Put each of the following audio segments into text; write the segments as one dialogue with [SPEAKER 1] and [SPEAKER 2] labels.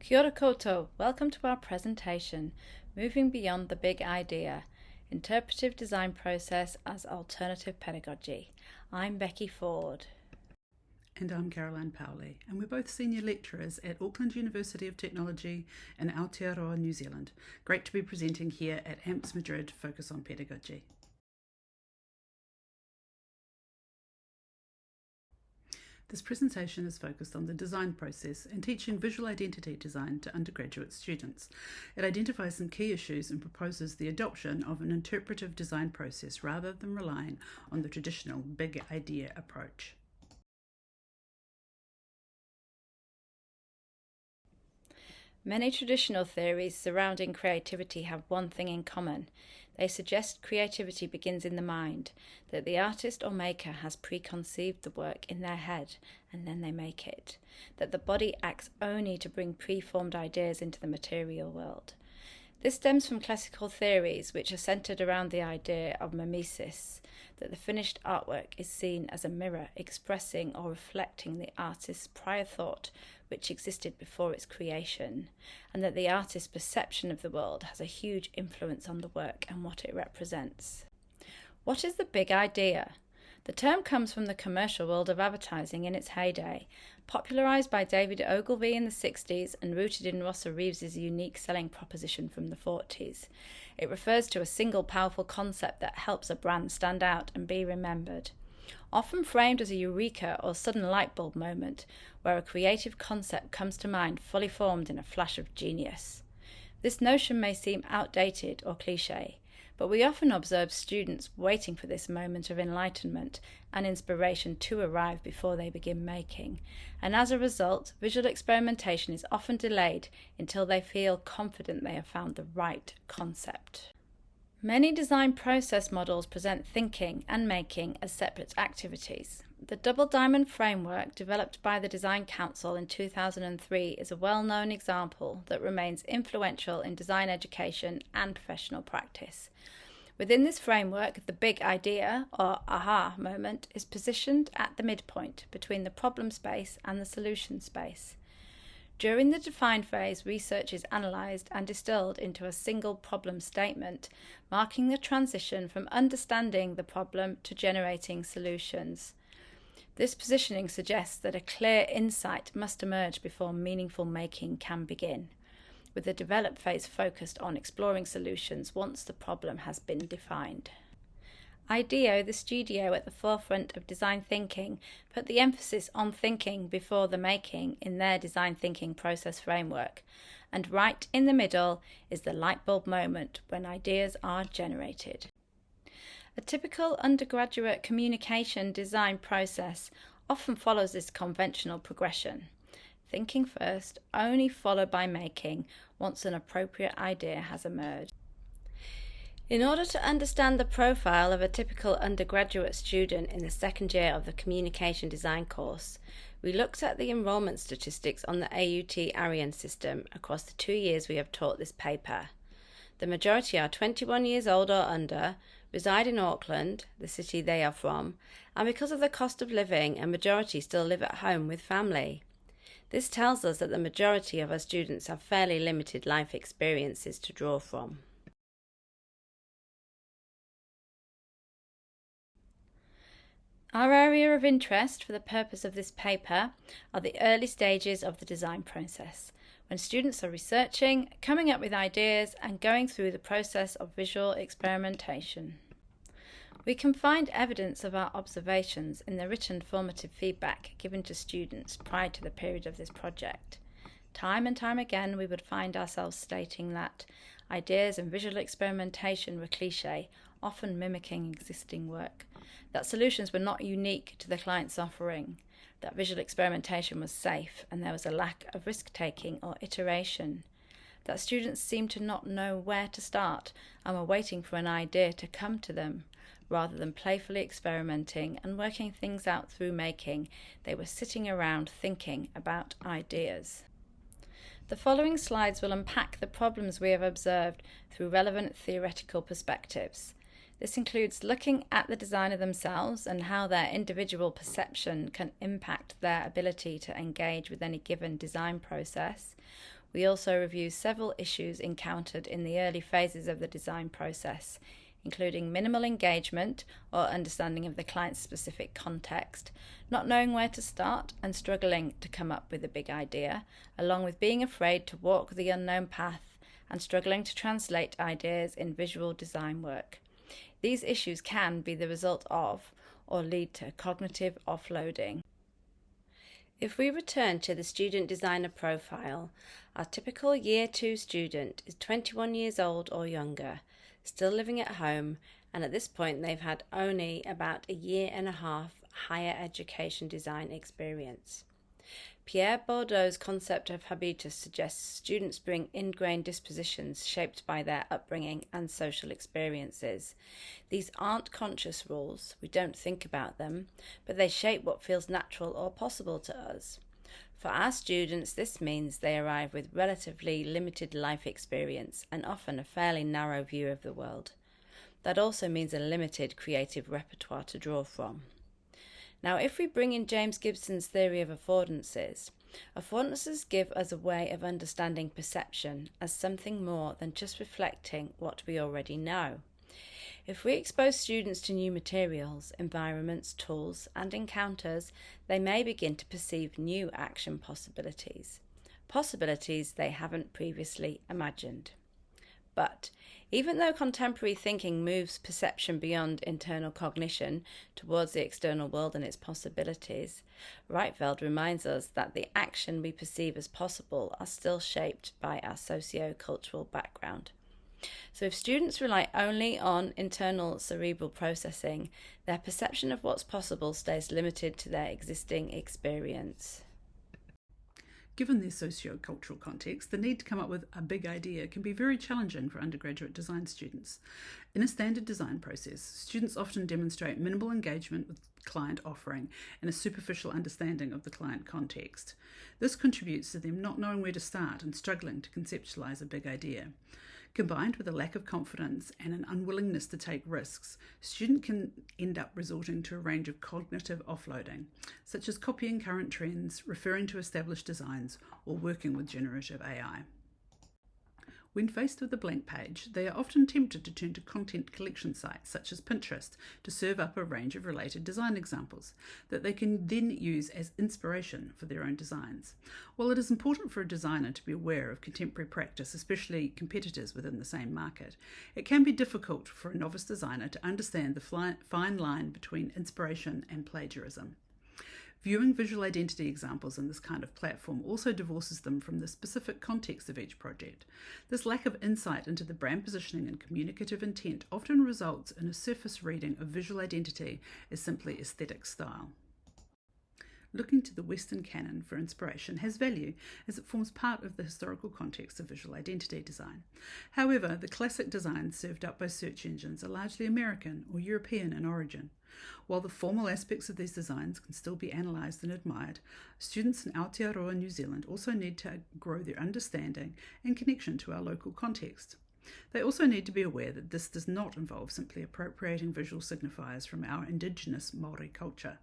[SPEAKER 1] Kia ora koutou, welcome to our presentation, Moving Beyond the Big Idea, Interpretive Design Process as Alternative Pedagogy. I'm Becky Ford.
[SPEAKER 2] And I'm Caroline Powley, and we're both senior lecturers at Auckland University of Technology in Aotearoa, New Zealand. Great to be presenting here at AMP's Madrid Focus on Pedagogy. This presentation is focused on the design process and teaching visual identity design to undergraduate students. It identifies some key issues and proposes the adoption of an interpretive design process rather than relying on the traditional big idea approach.
[SPEAKER 1] Many traditional theories surrounding creativity have one thing in common. They suggest creativity begins in the mind, that the artist or maker has preconceived the work in their head and then they make it, that the body acts only to bring preformed ideas into the material world. This stems from classical theories which are centered around the idea of mimesis, that the finished artwork is seen as a mirror expressing or reflecting the artist's prior thought which existed before its creation, and that the artist's perception of the world has a huge influence on the work and what it represents. What is the big idea? The term comes from the commercial world of advertising in its heyday, popularised by David Ogilvy in the 60s and rooted in Rossa Reeves's unique selling proposition from the 40s. It refers to a single powerful concept that helps a brand stand out and be remembered. Often framed as a eureka or sudden light bulb moment, where a creative concept comes to mind fully formed in a flash of genius. This notion may seem outdated or cliché, but we often observe students waiting for this moment of enlightenment and inspiration to arrive before they begin making, and as a result, visual experimentation is often delayed until they feel confident they have found the right concept. Many design process models present thinking and making as separate activities. The Double Diamond Framework, developed by the Design Council in 2003, is a well-known example that remains influential in design education and professional practice. Within this framework, the big idea, or aha moment, is positioned at the midpoint between the problem space and the solution space. During the define phase, research is analysed and distilled into a single problem statement, marking the transition from understanding the problem to generating solutions. This positioning suggests that a clear insight must emerge before meaningful making can begin, with the develop phase focused on exploring solutions once the problem has been defined. IDEO, the studio at the forefront of design thinking, put the emphasis on thinking before the making in their design thinking process framework, and right in the middle is the light bulb moment when ideas are generated. A typical undergraduate communication design process often follows this conventional progression. Thinking first, only followed by making once an appropriate idea has emerged. In order to understand the profile of a typical undergraduate student in the second year of the Communication Design course, we looked at the enrolment statistics on the AUT Arian system across the 2 years we have taught this paper. The majority are 21 years old or under, reside in Auckland, the city they are from, and because of the cost of living, a majority still live at home with family. This tells us that the majority of our students have fairly limited life experiences to draw from. Our area of interest for the purpose of this paper are the early stages of the design process, when students are researching, coming up with ideas, and going through the process of visual experimentation. We can find evidence of our observations in the written formative feedback given to students prior to the period of this project. Time and time again, we would find ourselves stating that ideas and visual experimentation were cliché, often mimicking existing work, that solutions were not unique to the client's offering, that visual experimentation was safe and there was a lack of risk-taking or iteration, that students seemed to not know where to start and were waiting for an idea to come to them. Rather than playfully experimenting and working things out through making, they were sitting around thinking about ideas. The following slides will unpack the problems we have observed through relevant theoretical perspectives. This includes looking at the designer themselves and how their individual perception can impact their ability to engage with any given design process. We also review several issues encountered in the early phases of the design process, including minimal engagement or understanding of the client's specific context, not knowing where to start and struggling to come up with a big idea, along with being afraid to walk the unknown path and struggling to translate ideas in visual design work. These issues can be the result of or lead to cognitive offloading. If we return to the student designer profile, our typical Year 2 student is 21 years old or younger, still living at home, and at this point they've had only about a year and a half higher education design experience. Pierre Bourdieu's concept of habitus suggests students bring ingrained dispositions shaped by their upbringing and social experiences. These aren't conscious rules, we don't think about them, but they shape what feels natural or possible to us. For our students, this means they arrive with relatively limited life experience and often a fairly narrow view of the world. That also means a limited creative repertoire to draw from. Now, if we bring in James Gibson's theory of affordances give us a way of understanding perception as something more than just reflecting what we already know. If we expose students to new materials, environments, tools, and encounters, they may begin to perceive new action possibilities they haven't previously imagined. But even though contemporary thinking moves perception beyond internal cognition towards the external world and its possibilities, Reitveld reminds us that the action we perceive as possible are still shaped by our socio-cultural background. So if students rely only on internal cerebral processing, their perception of what's possible stays limited to their existing experience.
[SPEAKER 2] Given their socio-cultural context, the need to come up with a big idea can be very challenging for undergraduate design students. In a standard design process, students often demonstrate minimal engagement with client offering and a superficial understanding of the client context. This contributes to them not knowing where to start and struggling to conceptualize a big idea. Combined with a lack of confidence and an unwillingness to take risks, students can end up resorting to a range of cognitive offloading, such as copying current trends, referring to established designs, or working with generative AI. When faced with a blank page, they are often tempted to turn to content collection sites such as Pinterest to serve up a range of related design examples that they can then use as inspiration for their own designs. While it is important for a designer to be aware of contemporary practice, especially competitors within the same market, it can be difficult for a novice designer to understand the fine line between inspiration and plagiarism. Viewing visual identity examples in this kind of platform also divorces them from the specific context of each project. This lack of insight into the brand positioning and communicative intent often results in a surface reading of visual identity as simply aesthetic style. Looking to the Western canon for inspiration has value as it forms part of the historical context of visual identity design. However, the classic designs served up by search engines are largely American or European in origin. While the formal aspects of these designs can still be analysed and admired, students in Aotearoa, New Zealand also need to grow their understanding and connection to our local context. They also need to be aware that this does not involve simply appropriating visual signifiers from our indigenous Māori culture,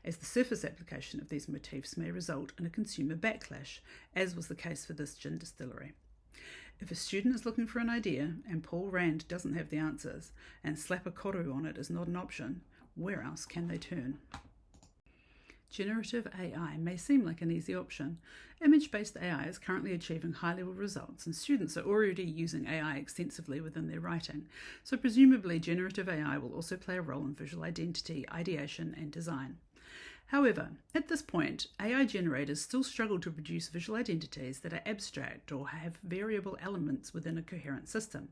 [SPEAKER 2] as the surface application of these motifs may result in a consumer backlash, as was the case for this gin distillery. If a student is looking for an idea and Paul Rand doesn't have the answers, and slap a koru on it is not an option, where else can they turn? Generative AI may seem like an easy option. Image-based AI is currently achieving high-level results, and students are already using AI extensively within their writing, so presumably generative AI will also play a role in visual identity, ideation, and design. However, at this point, AI generators still struggle to produce visual identities that are abstract or have variable elements within a coherent system.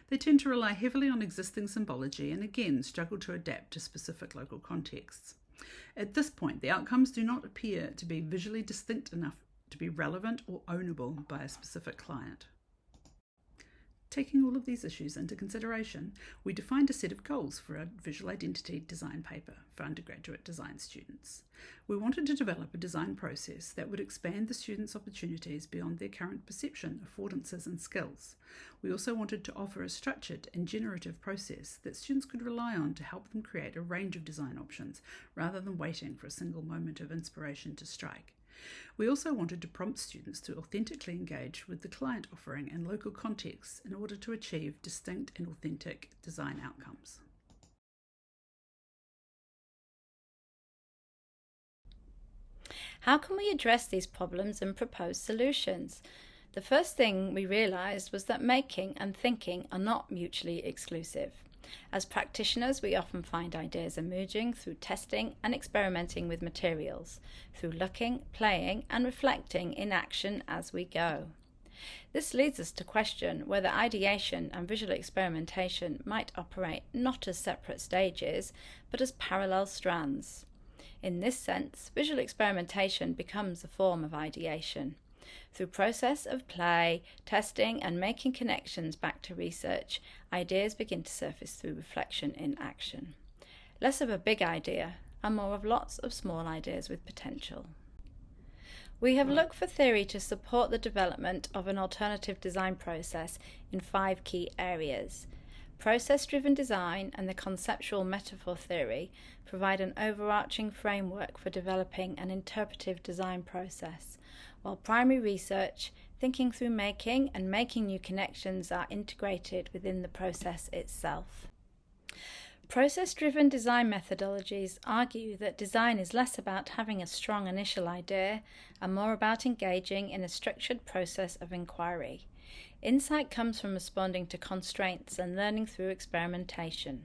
[SPEAKER 2] They tend to rely heavily on existing symbology and again struggle to adapt to specific local contexts. At this point, the outcomes do not appear to be visually distinct enough to be relevant or ownable by a specific client. Taking all of these issues into consideration, we defined a set of goals for our visual identity design paper for undergraduate design students. We wanted to develop a design process that would expand the students' opportunities beyond their current perception, affordances, and skills. We also wanted to offer a structured and generative process that students could rely on to help them create a range of design options rather than waiting for a single moment of inspiration to strike. We also wanted to prompt students to authentically engage with the client offering and local contexts in order to achieve distinct and authentic design outcomes.
[SPEAKER 1] How can we address these problems and propose solutions? The first thing we realised was that making and thinking are not mutually exclusive. As practitioners, we often find ideas emerging through testing and experimenting with materials, through looking, playing, and reflecting in action as we go. This leads us to question whether ideation and visual experimentation might operate not as separate stages, but as parallel strands. In this sense, visual experimentation becomes a form of ideation. Through process of play, testing, and making connections back to research, ideas begin to surface through reflection in action. Less of a big idea, and more of lots of small ideas with potential. We have looked for theory to support the development of an alternative design process in 5 key areas. Process-driven design and the conceptual metaphor theory provide an overarching framework for developing an interpretive design process, while primary research, thinking through making, and making new connections are integrated within the process itself. Process-driven design methodologies argue that design is less about having a strong initial idea and more about engaging in a structured process of inquiry. Insight comes from responding to constraints and learning through experimentation.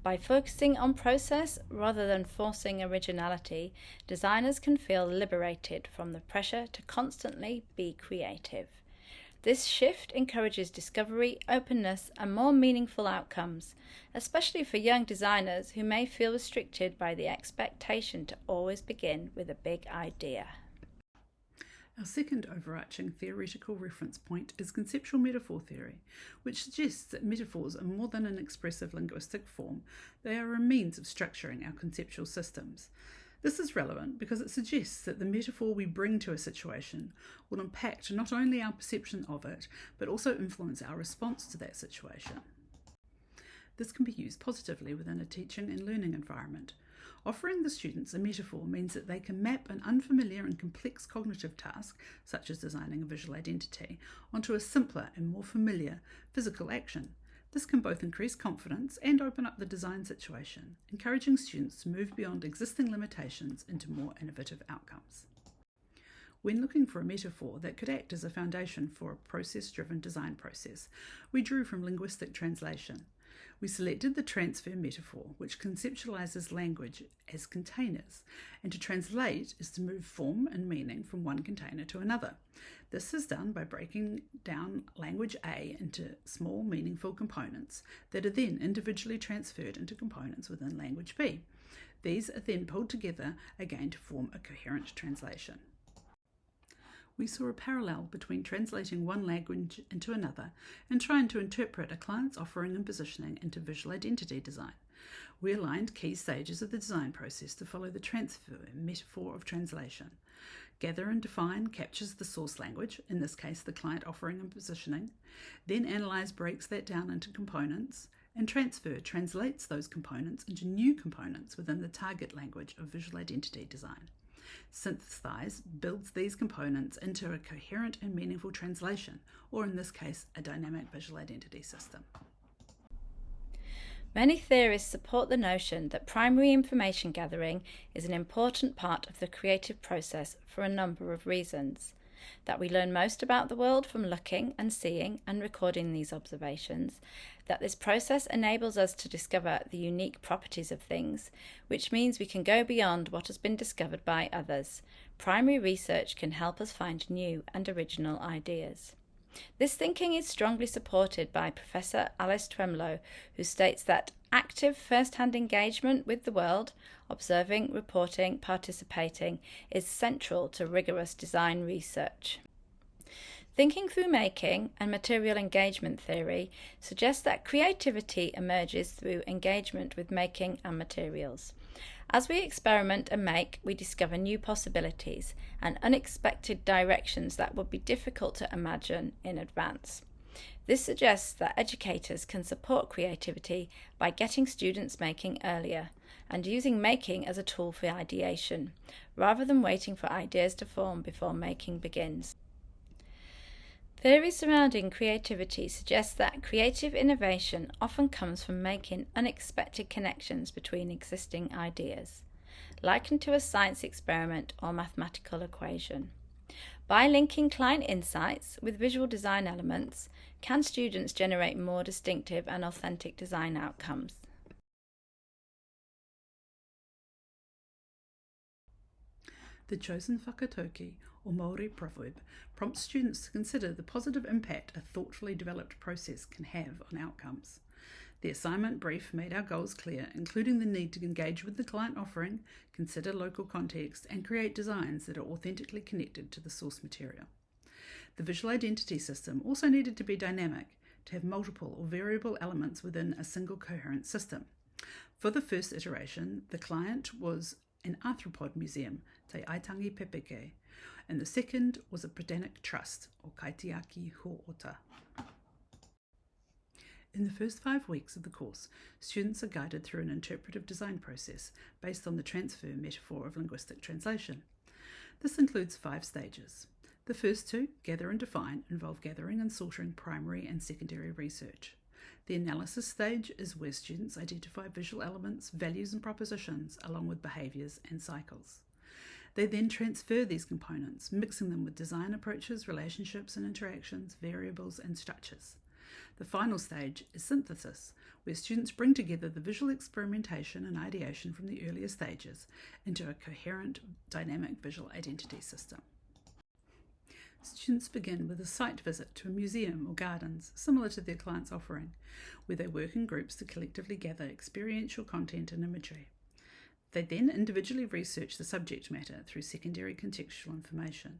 [SPEAKER 1] By focusing on process rather than forcing originality, designers can feel liberated from the pressure to constantly be creative. This shift encourages discovery, openness, and more meaningful outcomes, especially for young designers who may feel restricted by the expectation to always begin with a big idea.
[SPEAKER 2] Our second overarching theoretical reference point is conceptual metaphor theory, which suggests that metaphors are more than an expressive linguistic form, they are a means of structuring our conceptual systems. This is relevant because it suggests that the metaphor we bring to a situation will impact not only our perception of it, but also influence our response to that situation. This can be used positively within a teaching and learning environment. Offering the students a metaphor means that they can map an unfamiliar and complex cognitive task, such as designing a visual identity, onto a simpler and more familiar physical action. This can both increase confidence and open up the design situation, encouraging students to move beyond existing limitations into more innovative outcomes. When looking for a metaphor that could act as a foundation for a process-driven design process, we drew from linguistic translation. We selected the transfer metaphor, which conceptualizes language as containers, and to translate is to move form and meaning from one container to another. This is done by breaking down language A into small, meaningful components that are then individually transferred into components within language B. These are then pulled together again to form a coherent translation. We saw a parallel between translating one language into another and trying to interpret a client's offering and positioning into visual identity design. We aligned key stages of the design process to follow the transfer metaphor of translation. Gather and define captures the source language, in this case the client offering and positioning. Then analyze breaks that down into components, and transfer translates those components into new components within the target language of visual identity design. Synthesize builds these components into a coherent and meaningful translation, or in this case, a dynamic visual identity system.
[SPEAKER 1] Many theorists support the notion that primary information gathering is an important part of the creative process for a number of reasons. That we learn most about the world from looking and seeing and recording these observations, that this process enables us to discover the unique properties of things, which means we can go beyond what has been discovered by others. Primary research can help us find new and original ideas. This thinking is strongly supported by Professor Alice Twemlow, who states that active first-hand engagement with the world, observing, reporting, participating, is central to rigorous design research. Thinking through making and material engagement theory suggests that creativity emerges through engagement with making and materials. As we experiment and make, we discover new possibilities and unexpected directions that would be difficult to imagine in advance. This suggests that educators can support creativity by getting students making earlier, and using making as a tool for ideation, rather than waiting for ideas to form before making begins. Theory surrounding creativity suggests that creative innovation often comes from making unexpected connections between existing ideas, likened to a science experiment or mathematical equation. By linking client insights with visual design elements, can students generate more distinctive and authentic design outcomes?
[SPEAKER 2] The chosen whakatauki, or Māori proverb, prompts students to consider the positive impact a thoughtfully developed process can have on outcomes. The assignment brief made our goals clear, including the need to engage with the client offering, consider local context, and create designs that are authentically connected to the source material. The visual identity system also needed to be dynamic, to have multiple or variable elements within a single coherent system. For the first iteration, the client was an arthropod museum, Te Aitangi Pepeke, and the second was a Botanic Trust, or Kaitiaki Ho'ota. In the first 5 weeks of the course, students are guided through an interpretive design process based on the transfer metaphor of linguistic translation. This includes 5 stages. The first 2, gather and define, involve gathering and sorting primary and secondary research. The analysis stage is where students identify visual elements, values and propositions, along with behaviours and cycles. They then transfer these components, mixing them with design approaches, relationships and interactions, variables and structures. The final stage is synthesis, where students bring together the visual experimentation and ideation from the earlier stages into a coherent, dynamic visual identity system. Students begin with a site visit to a museum or gardens, similar to their client's offering, where they work in groups to collectively gather experiential content and imagery. They then individually research the subject matter through secondary contextual information.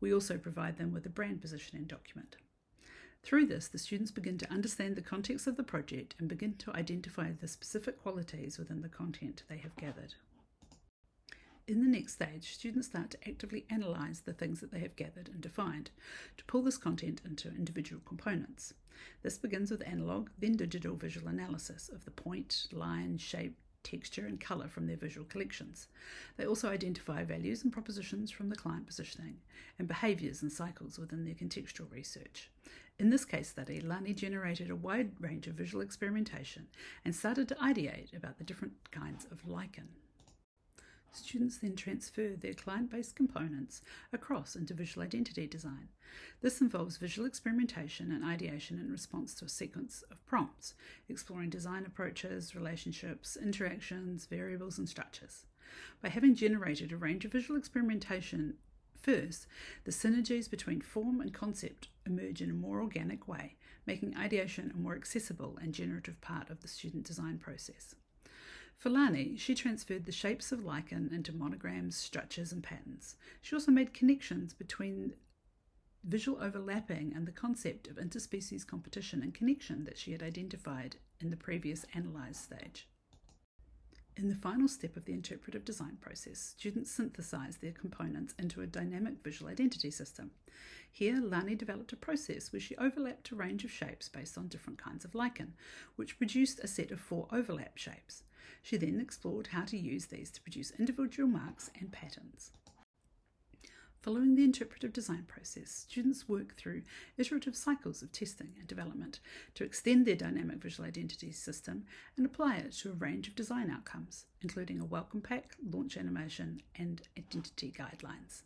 [SPEAKER 2] We also provide them with a brand positioning document. Through this, the students begin to understand the context of the project and begin to identify the specific qualities within the content they have gathered. In the next stage, students start to actively analyse the things that they have gathered and defined to pull this content into individual components. This begins with analogue, then digital visual analysis of the point, line, shape, texture and colour from their visual collections. They also identify values and propositions from the client positioning and behaviours and cycles within their contextual research. In this case study, Lani generated a wide range of visual experimentation and started to ideate about the different kinds of lichen. Students then transfer their client-based components across into visual identity design. This involves visual experimentation and ideation in response to a sequence of prompts, exploring design approaches, relationships, interactions, variables, and structures. By having generated a range of visual experimentation first, the synergies between form and concept emerge in a more organic way, making ideation a more accessible and generative part of the student design process. For Lani, she transferred the shapes of lichen into monograms, structures and patterns. She also made connections between visual overlapping and the concept of interspecies competition and connection that she had identified in the previous analyse stage. In the final step of the interpretive design process, students synthesise their components into a dynamic visual identity system. Here, Lani developed a process where she overlapped a range of shapes based on different kinds of lichen, which produced a set of 4 overlap shapes. She then explored how to use these to produce individual marks and patterns. Following the interpretive design process, students work through iterative cycles of testing and development to extend their dynamic visual identity system and apply it to a range of design outcomes, including a welcome pack, launch animation, and identity guidelines.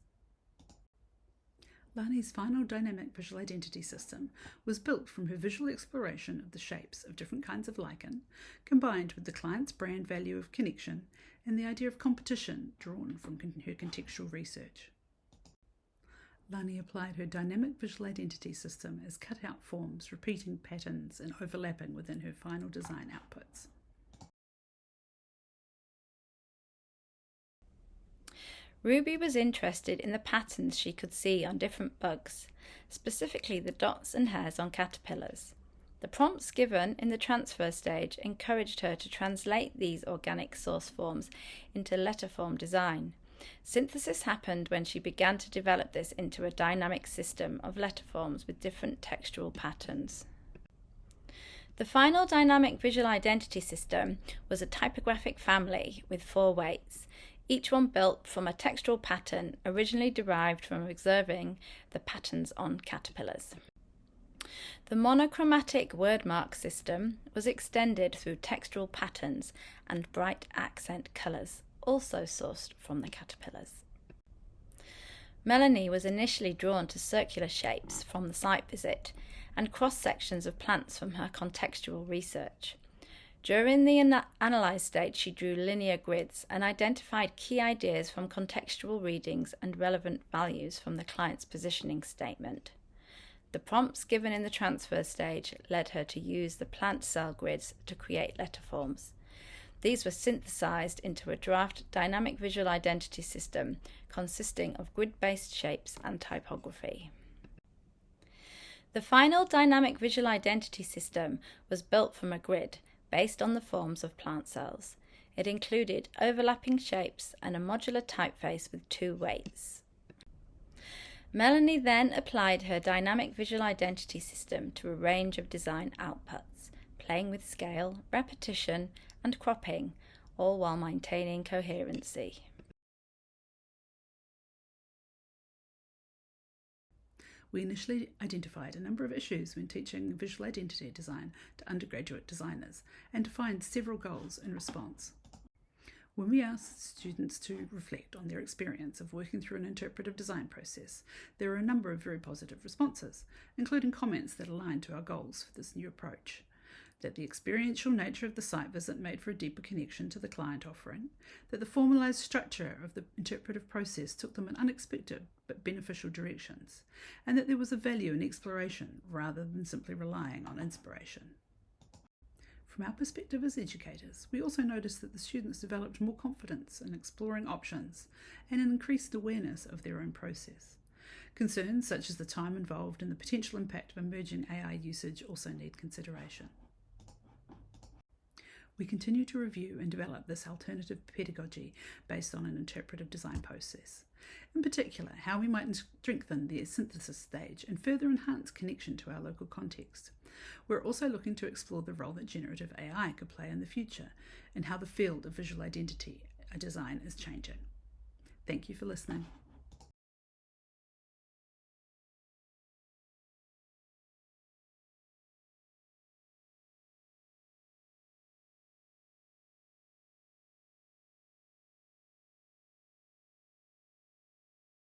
[SPEAKER 2] Lani's final dynamic visual identity system was built from her visual exploration of the shapes of different kinds of lichen, combined with the client's brand value of connection and the idea of competition drawn from her contextual research. Lani applied her dynamic visual identity system as cut-out forms, repeating patterns and overlapping within her final design outputs.
[SPEAKER 1] Ruby was interested in the patterns she could see on different bugs, specifically the dots and hairs on caterpillars. The prompts given in the transfer stage encouraged her to translate these organic source forms into letterform design. Synthesis happened when she began to develop this into a dynamic system of letterforms with different textual patterns. The final dynamic visual identity system was a typographic family with 4 weights, each one built from a textural pattern originally derived from observing the patterns on caterpillars. The monochromatic wordmark system was extended through textural patterns and bright accent colours, also sourced from the caterpillars. Melanie was initially drawn to circular shapes from the site visit and cross-sections of plants from her contextual research. During the analyse stage, she drew linear grids and identified key ideas from contextual readings and relevant values from the client's positioning statement. The prompts given in the transfer stage led her to use the plant cell grids to create letter forms. These were synthesized into a draft dynamic visual identity system consisting of grid-based shapes and typography. The final dynamic visual identity system was built from a grid based on the forms of plant cells. It included overlapping shapes and a modular typeface with 2 weights. Melanie then applied her dynamic visual identity system to a range of design outputs, playing with scale, repetition, and cropping, all while maintaining coherency.
[SPEAKER 2] We initially identified a number of issues when teaching visual identity design to undergraduate designers and defined several goals in response. When we asked students to reflect on their experience of working through an interpretive design process, there were a number of very positive responses, including comments that aligned to our goals for this new approach. That the experiential nature of the site visit made for a deeper connection to the client offering, that the formalised structure of the interpretive process took them in unexpected but beneficial directions, and that there was a value in exploration rather than simply relying on inspiration. From our perspective as educators, we also noticed that the students developed more confidence in exploring options and an increased awareness of their own process. Concerns such as the time involved and the potential impact of emerging AI usage also need consideration. We continue to review and develop this alternative pedagogy based on an interpretive design process. In particular, how we might strengthen the synthesis stage and further enhance connection to our local context. We're also looking to explore the role that generative AI could play in the future and how the field of visual identity design is changing. Thank you for listening.